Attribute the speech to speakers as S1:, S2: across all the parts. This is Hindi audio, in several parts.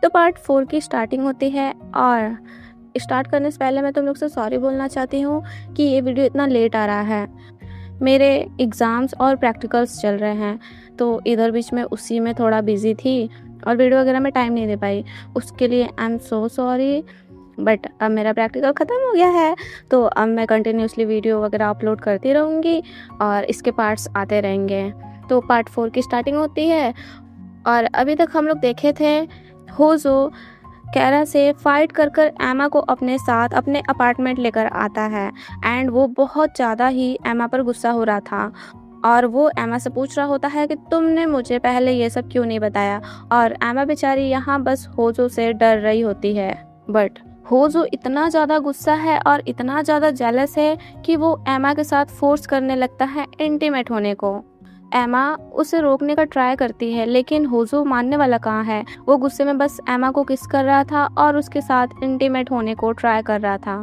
S1: तो पार्ट 4 की स्टार्टिंग होती है और स्टार्ट करने से पहले मैं तुम लोग से सॉरी बोलना चाहती हूँ कि ये वीडियो इतना लेट आ रहा है। मेरे एग्ज़ाम्स और प्रैक्टिकल्स चल रहे हैं, तो इधर बीच में उसी में थोड़ा बिज़ी थी और वीडियो वगैरह में टाइम नहीं दे पाई। उसके लिए I am so sorry. But अब मेरा प्रैक्टिकल ख़त्म हो गया है, तो अब मैं कंटिन्यूअसली वीडियो वगैरह अपलोड करती रहूँगी और इसके पार्ट्स आते रहेंगे। तो पार्ट 4 की स्टार्टिंग होती है और अभी तक हम लोग देखे थे होजो कैरा से फाइट कर कर एमा को अपने साथ अपने अपार्टमेंट लेकर आता है एंड वो बहुत ज़्यादा ही एमा पर गुस्सा हो रहा था और वो एमा से पूछ रहा होता है कि तुमने मुझे पहले ये सब क्यों नहीं बताया। और एमा बेचारी यहाँ बस होजो से डर रही होती है, बट होजो इतना ज़्यादा गुस्सा है और इतना ज़्यादा जेलस है कि वो एमा के साथ फोर्स करने लगता है इंटीमेट होने को। एमा उसे रोकने का ट्राई करती है लेकिन होजो मानने वाला कहाँ है। वो गुस्से में बस एमा को किस कर रहा था और उसके साथ इंटीमेट होने को ट्राई कर रहा था।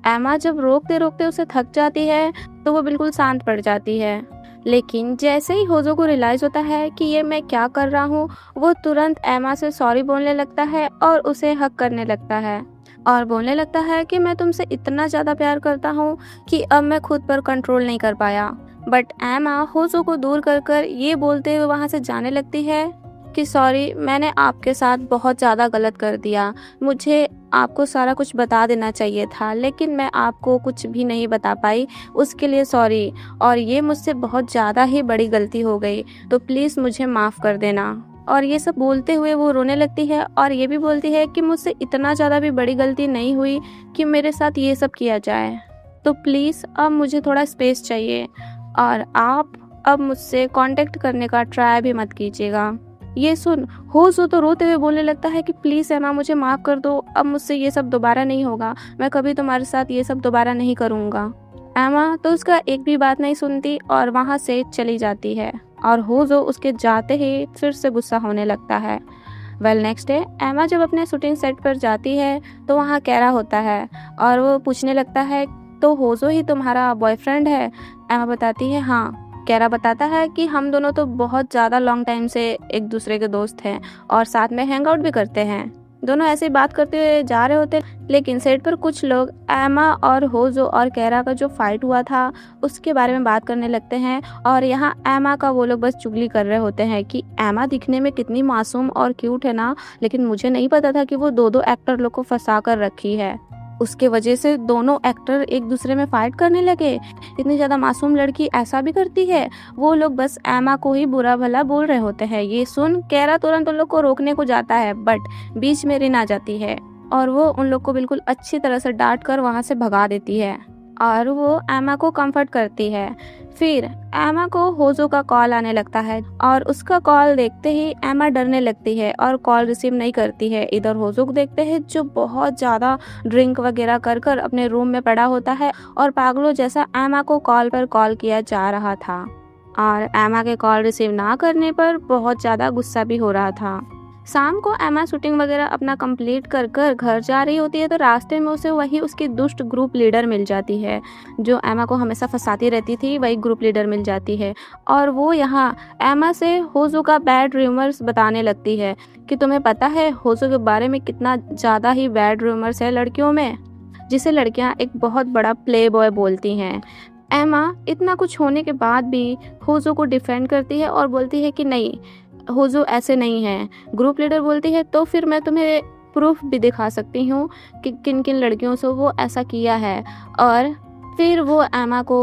S1: एमा जब रोकते रोकते उसे थक जाती है तो वो बिल्कुल शांत पड़ जाती है, लेकिन जैसे ही होजो को रियलाइज़ होता है कि ये मैं क्या कर रहा हूँ, वो तुरंत एमा से सॉरी बोलने लगता है और उसे हक करने लगता है और बोलने लगता है कि मैं तुमसे इतना ज़्यादा प्यार करता हूँ कि अब मैं खुद पर कंट्रोल नहीं कर पाया। बट एमा होजो को दूर कर कर ये बोलते हुए वहाँ से जाने लगती है कि सॉरी, मैंने आपके साथ बहुत ज़्यादा गलत कर दिया। मुझे आपको सारा कुछ बता देना चाहिए था लेकिन मैं आपको कुछ भी नहीं बता पाई, उसके लिए सॉरी। और ये मुझसे बहुत ज़्यादा ही बड़ी गलती हो गई, तो प्लीज़ मुझे माफ़ कर देना। और ये सब बोलते हुए वो रोने लगती है और ये भी बोलती है कि मुझसे इतना ज़्यादा भी बड़ी गलती नहीं हुई कि मेरे साथ ये सब किया जाए, तो प्लीज़ अब मुझे थोड़ा स्पेस चाहिए और आप अब मुझसे कांटेक्ट करने का ट्राई भी मत कीजिएगा। ये सुन होजो तो रोते हुए बोलने लगता है कि प्लीज़ एमा मुझे माफ़ कर दो, अब मुझसे ये सब दोबारा नहीं होगा, मैं कभी तुम्हारे साथ ये सब दोबारा नहीं करूँगा। एमा तो उसका एक भी बात नहीं सुनती और वहाँ से चली जाती है और होजो उसके जाते ही फिर से गुस्सा होने लगता है। नेक्स्ट डे एमा जब अपने शूटिंग सेट पर जाती है तो वहाँ कैरा होता है और वो पूछने लगता है तो होजो ही तुम्हारा बॉयफ्रेंड है। एमा बताती है हाँ। कैरा बताता है कि हम दोनों तो बहुत ज़्यादा लॉन्ग टाइम से एक दूसरे के दोस्त हैं और साथ में हैंग आउट भी करते हैं। दोनों ऐसे बात करते हुए जा रहे होते, लेकिन सेट पर कुछ लोग एमा और होजो और कैरा का जो फाइट हुआ था उसके बारे में बात करने लगते हैं और यहाँ एमा का वो लोग बस चुगली कर रहे होते हैं कि एमा दिखने में कितनी मासूम और क्यूट है ना, लेकिन मुझे नहीं पता था कि वो दो एक्टर लोग को फंसा कर रखी है। उसके वजह से दोनों एक्टर एक दूसरे में फाइट करने लगे। इतनी ज़्यादा मासूम लड़की ऐसा भी करती है। वो लोग बस एमा को ही बुरा भला बोल रहे होते हैं। ये सुन कैरा तुरंत उन लोग को रोकने को जाता है, बट बीच में रिन आ जाती है और वो उन लोग को बिल्कुल अच्छी तरह से डांट कर वहाँ से भगा देती है और वो एमा को कंफर्ट करती है। फिर एमा को होजो का कॉल आने लगता है और उसका कॉल देखते ही एमा डरने लगती है और कॉल रिसीव नहीं करती है। इधर होजो को देखते हैं जो बहुत ज़्यादा ड्रिंक वगैरह कर कर अपने रूम में पड़ा होता है और पागलों जैसा एमा को कॉल पर कॉल किया जा रहा था और एमा के कॉल रिसीव ना करने पर बहुत ज़्यादा गुस्सा भी हो रहा था। शाम को एमा शूटिंग वगैरह अपना कंप्लीट कर कर घर जा रही होती है तो रास्ते में उसे वही उसकी दुष्ट ग्रुप लीडर मिल जाती है जो एमा को हमेशा फंसाती रहती थी। वही ग्रुप लीडर मिल जाती है और वो यहाँ एमा से होजो का बैड रूमर्स बताने लगती है कि तुम्हें पता है होजो के बारे में कितना ज़्यादा ही बैड रूमर्स है लड़कियों में, जिसे लड़कियाँ एक बहुत बड़ा प्ले बॉय बोलती हैं। एमा इतना कुछ होने के बाद भी होजो को डिफेंड करती है और बोलती है कि नहीं, होजो ऐसे नहीं है। ग्रुप लीडर बोलती है तो फिर मैं तुम्हें प्रूफ भी दिखा सकती हूँ कि किन किन लड़कियों से वो ऐसा किया है। और फिर वो एमा को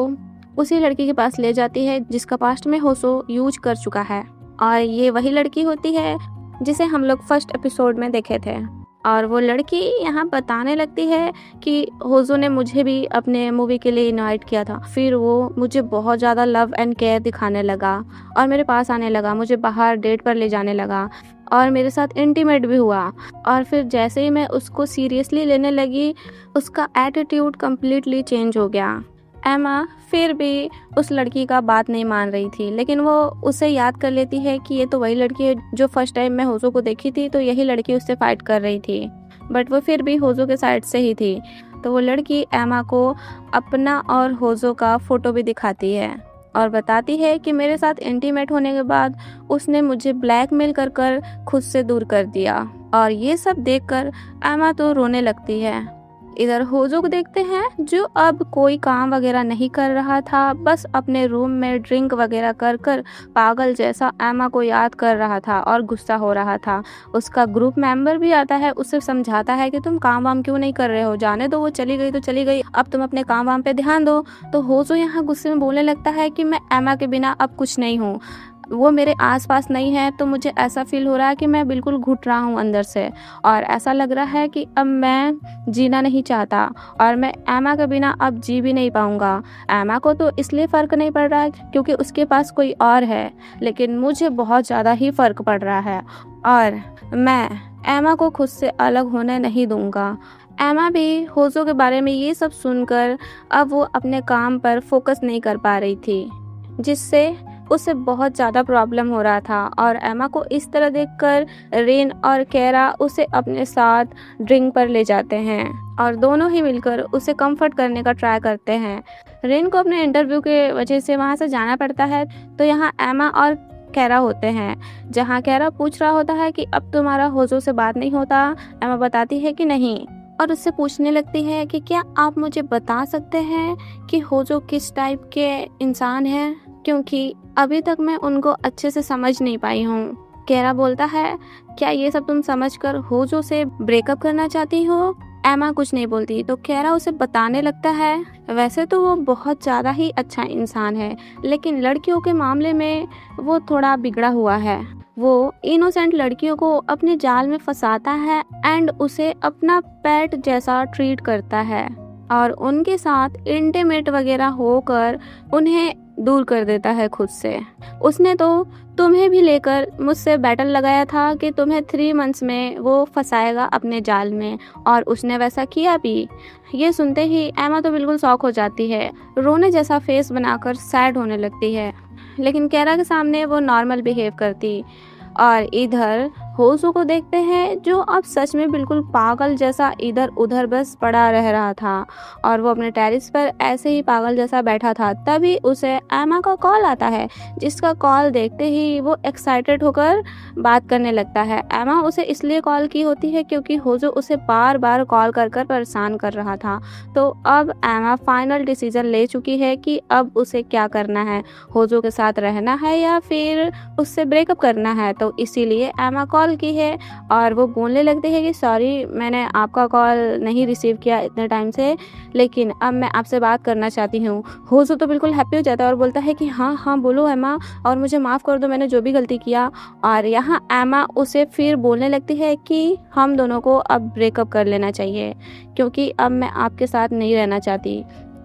S1: उसी लड़की के पास ले जाती है जिसका पास्ट में होजो यूज कर चुका है और ये वही लड़की होती है जिसे हम लोग फर्स्ट एपिसोड में देखे थे। और वो लड़की यहाँ बताने लगती है कि होजो ने मुझे भी अपने मूवी के लिए इनवाइट किया था, फिर वो मुझे बहुत ज़्यादा लव एंड केयर दिखाने लगा और मेरे पास आने लगा, मुझे बाहर डेट पर ले जाने लगा और मेरे साथ इंटीमेट भी हुआ। और फिर जैसे ही मैं उसको सीरियसली लेने लगी उसका एटीट्यूड कम्प्लीटली चेंज हो गया। एमा फिर भी उस लड़की का बात नहीं मान रही थी, लेकिन वो उसे याद कर लेती है कि ये तो वही लड़की है जो फर्स्ट टाइम मैं होजो को देखी थी, तो यही लड़की उससे फाइट कर रही थी। बट वो फिर भी होजो के साइड से ही थी। तो वो लड़की एमा को अपना और होजो का फ़ोटो भी दिखाती है और बताती है कि मेरे साथ इंटीमेट होने के बाद उसने मुझे ब्लैकमेल कर कर खुद से दूर कर दिया और ये सब देखकर एमा तो रोने लगती है। इधर होजो को देखते हैं जो अब कोई काम वगैरह नहीं कर रहा था, बस अपने रूम में ड्रिंक वगैरह कर कर पागल जैसा एमा को याद कर रहा था और गुस्सा हो रहा था। उसका ग्रुप मेंबर भी आता है, उसे समझाता है कि तुम काम वाम क्यों नहीं कर रहे हो, जाने दो, वो चली गई तो चली गई, अब तुम अपने काम वाम पे ध्यान दो। तो होजो यहाँ गुस्से में बोलने लगता है कि मैं एमा के बिना अब कुछ नहीं हूँ, वो मेरे आसपास नहीं है, तो मुझे ऐसा फील हो रहा है कि मैं बिल्कुल घुट रहा हूँ अंदर से, और ऐसा लग रहा है कि अब मैं जीना नहीं चाहता और मैं एमा के बिना अब जी भी नहीं पाऊँगा। एमा को तो इसलिए फ़र्क नहीं पड़ रहा है क्योंकि उसके पास कोई और है, लेकिन मुझे बहुत ज़्यादा ही फ़र्क पड़ रहा है और मैं एमा को खुद से अलग होने नहीं दूँगा। एमा भी होजो के बारे में ये सब सुनकर अब वो अपने काम पर फोकस नहीं कर पा रही थी, जिससे उसे बहुत ज़्यादा प्रॉब्लम हो रहा था। और एमा को इस तरह देखकर रेन और केरा उसे अपने साथ ड्रिंक पर ले जाते हैं और दोनों ही मिलकर उसे कंफर्ट करने का ट्राई करते हैं। रेन को अपने इंटरव्यू के वजह से वहाँ से जाना पड़ता है, तो यहाँ एमा और केरा होते हैं, जहाँ केरा पूछ रहा होता है कि अब तुम्हारा होजो से बात नहीं होता। एमा बताती है कि नहीं और उससे पूछने लगती है कि क्या आप मुझे बता सकते हैं कि होजो किस टाइप के इंसान हैं, क्योंकि अभी तक मैं उनको अच्छे से समझ नहीं पाई हूँ। केरा बोलता है क्या ये सब तुम समझकर होजो से ब्रेकअप करना चाहती हो? एमा कुछ नहीं बोलती, तो केरा उसे बताने लगता है वैसे तो वो बहुत ज़्यादा ही अच्छा इंसान है, लेकिन लड़कियों के मामले में वो थोड़ा बिगड़ा हुआ है। वो इनोसेंट लड़कियों को अपने जाल में फंसाता है एंड उसे अपना पेट जैसा ट्रीट करता है और उनके साथ इंटीमेट वगैरह होकर उन्हें दूर कर देता है खुद से। उसने तो तुम्हें भी लेकर मुझसे बैटल लगाया था कि तुम्हें 3 मंथ्स में वो फंसाएगा अपने जाल में, और उसने वैसा किया भी। ये सुनते ही एमा तो बिल्कुल शॉक हो जाती है, रोने जैसा फेस बनाकर सैड होने लगती है, लेकिन केरा के सामने वो नॉर्मल बिहेव करती। और इधर होजो को देखते हैं जो अब सच में बिल्कुल पागल जैसा इधर उधर बस पड़ा रह रहा था और वो अपने टेरेस पर ऐसे ही पागल जैसा बैठा था। तभी उसे एमा का कॉल आता है, जिसका कॉल देखते ही वो एक्साइटेड होकर बात करने लगता है। एमा उसे इसलिए कॉल की होती है क्योंकि होजो उसे बार बार कॉल कर कर परेशान कर रहा था। तो अब एमा फाइनल डिसीजन ले चुकी है कि अब उसे क्या करना है, होजो के साथ रहना है या फिर उससे ब्रेकअप करना है। तो इसीलिए एमा कॉल की है और वो बोलने लगती है कि सॉरी, मैंने आपका कॉल नहीं रिसीव किया इतने टाइम से, लेकिन अब मैं आपसे बात करना चाहती हूँ। होजो तो बिल्कुल हैप्पी हो जाता है और बोलता है कि हाँ हाँ बोलो एमा, और मुझे माफ़ कर दो, मैंने जो भी गलती किया। और यहाँ एमा उसे फिर बोलने लगती है कि हम दोनों को अब ब्रेकअप कर लेना चाहिए क्योंकि अब मैं आपके साथ नहीं रहना चाहती।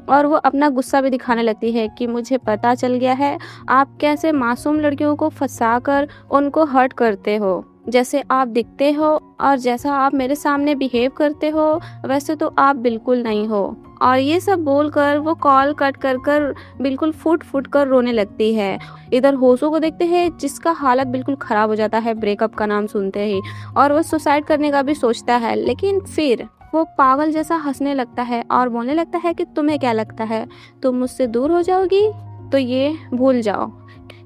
S1: और वो अपना गुस्सा भी दिखाने लगती है कि मुझे पता चल गया है आप कैसे मासूम लड़कियों को फंसाकर उनको हर्ट करते हो। जैसे आप दिखते हो और जैसा आप मेरे सामने बिहेव करते हो वैसे तो आप बिल्कुल नहीं हो। और ये सब बोलकर वो कॉल कट कर कर बिल्कुल फुट फुट कर रोने लगती है। इधर होजो को देखते हैं जिसका हालत बिल्कुल ख़राब हो जाता है ब्रेकअप का नाम सुनते ही, और वो सुसाइड करने का भी सोचता है, लेकिन फिर वो पागल जैसा हंसने लगता है और बोलने लगता है कि तुम्हें क्या लगता है तुम मुझसे दूर हो जाओगी, तो ये भूल जाओ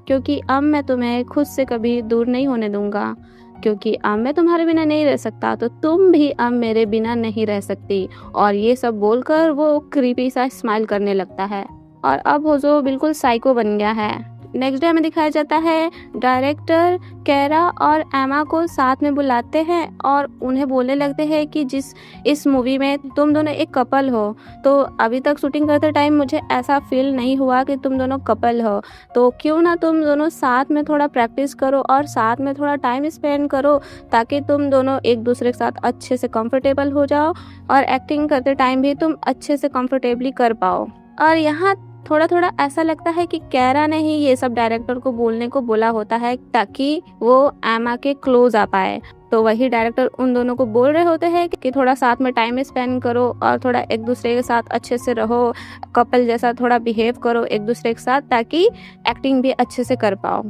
S1: क्योंकि अब मैं तुम्हें खुद से कभी दूर नहीं होने दूंगा, क्योंकि अब मैं तुम्हारे बिना नहीं रह सकता तो तुम भी अब मेरे बिना नहीं रह सकती। और ये सब बोलकर वो क्रीपी सा स्माइल करने लगता है और अब होजो बिल्कुल साइको बन गया है। नेक्स्ट डे हमें दिखाया जाता है डायरेक्टर केरा और एमा को साथ में बुलाते हैं और उन्हें बोलने लगते हैं कि इस मूवी में तुम दोनों एक कपल हो, तो अभी तक शूटिंग करते टाइम मुझे ऐसा फील नहीं हुआ कि तुम दोनों कपल हो, तो क्यों ना तुम दोनों साथ में थोड़ा प्रैक्टिस करो और साथ में थोड़ा टाइम स्पेंड करो ताकि तुम दोनों एक दूसरे के साथ अच्छे से कंफर्टेबल हो जाओ और एक्टिंग करते टाइम भी तुम अच्छे से कंफर्टेबली कर पाओ। और यहाँ थोड़ा थोड़ा ऐसा लगता है कि केरा ने ही ये सब डायरेक्टर को बोलने को बोला होता है ताकि वो एमा के क्लोज आ पाए। तो वही डायरेक्टर उन दोनों को बोल रहे होते हैं कि थोड़ा साथ में टाइम स्पेंड करो और थोड़ा एक दूसरे के साथ अच्छे से रहो, कपल जैसा थोड़ा बिहेव करो एक दूसरे के साथ ताकि एक्टिंग भी अच्छे से कर पाओ।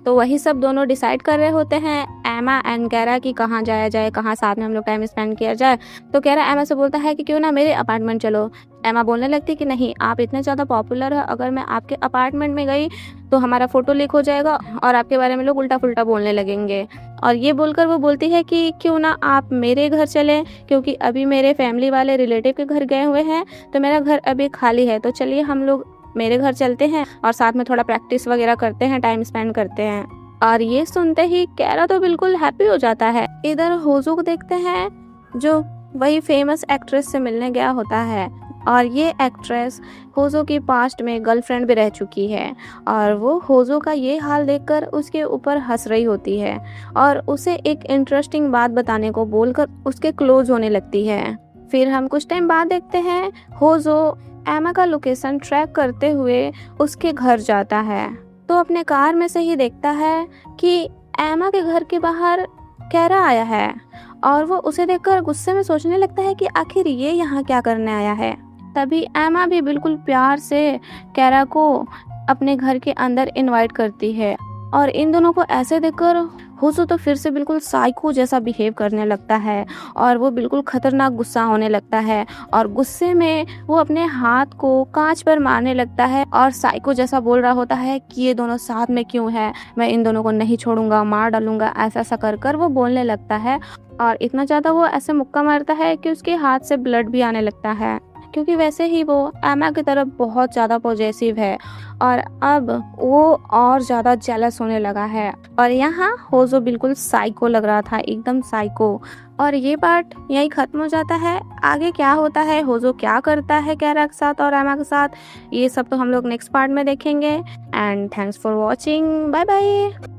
S1: तो वही सब दोनों डिसाइड कर रहे होते हैं एमा एंड केरा कि कहाँ जाया जाए, कहाँ साथ में हम लोग टाइम स्पेंड किया जाए। तो केरा एमा से बोलता है कि क्यों ना मेरे अपार्टमेंट चलो। एमा बोलने लगती कि नहीं, आप इतने ज़्यादा पॉपुलर हो, अगर मैं आपके अपार्टमेंट में गई तो हमारा फ़ोटो लीक हो जाएगा और आपके बारे में लोग उल्टा-फुल्टा बोलने लगेंगे। और ये बोलकर वो बोलती है कि क्यों ना आप मेरे घर चलें, क्योंकि अभी मेरे फैमिली वाले रिलेटिव के घर गए हुए हैं, तो मेरा घर अभी खाली है, तो चलिए हम लोग मेरे घर चलते हैं और साथ में थोड़ा प्रैक्टिस वगैरह करते हैं, टाइम स्पेंड करते हैं। और ये सुनते ही कैरा तो बिल्कुल हैप्पी हो जाता है। इधर होजो को देखते हैं जो वही फेमस एक्ट्रेस से मिलने गया होता है, और ये एक्ट्रेस होजो की पास्ट में गर्लफ्रेंड भी रह चुकी है, और वो होजो का ये हाल देखकर उसके ऊपर हंस रही होती है और उसे एक इंटरेस्टिंग बात बताने को बोलकर उसके क्लोज होने लगती है। फिर हम कुछ टाइम बाद देखते हैं होजो एमा का लोकेशन ट्रैक करते हुए उसके घर जाता है, तो अपने कार में से ही देखता है कि एमा के घर के बाहर कैरा आया है, और वो उसे देखकर गुस्से में सोचने लगता है कि आखिर ये यहाँ क्या करने आया है। तभी एमा भी बिल्कुल प्यार से कैरा को अपने घर के अंदर इनवाइट करती है, और इन दोनों को ऐसे देखकर होजो तो फिर से बिल्कुल साइको जैसा बिहेव करने लगता है, और वो बिल्कुल खतरनाक गुस्सा होने लगता है, और गुस्से में वो अपने हाथ को कांच पर मारने लगता है और साइको जैसा बोल रहा होता है कि ये दोनों साथ में क्यों है, मैं इन दोनों को नहीं छोड़ूंगा, मार डालूंगा, ऐसा ऐसा कर कर वो बोलने लगता है। और इतना ज़्यादा वो ऐसे मुक्का मारता है कि उसके हाथ से ब्लड भी आने लगता है, क्योंकि वैसे ही वो एमा की तरफ बहुत ज़्यादा पॉजेसिव है, और अब वो और ज़्यादा जेलस होने लगा है। और यहाँ होजो बिल्कुल साइको लग रहा था, एकदम साइको। और ये पार्ट यहीं ख़त्म हो जाता है। आगे क्या होता है, होजो क्या करता है कैरा के साथ और एमा के साथ, ये सब तो हम लोग नेक्स्ट पार्ट में देखेंगे। And thanks for watching, bye bye.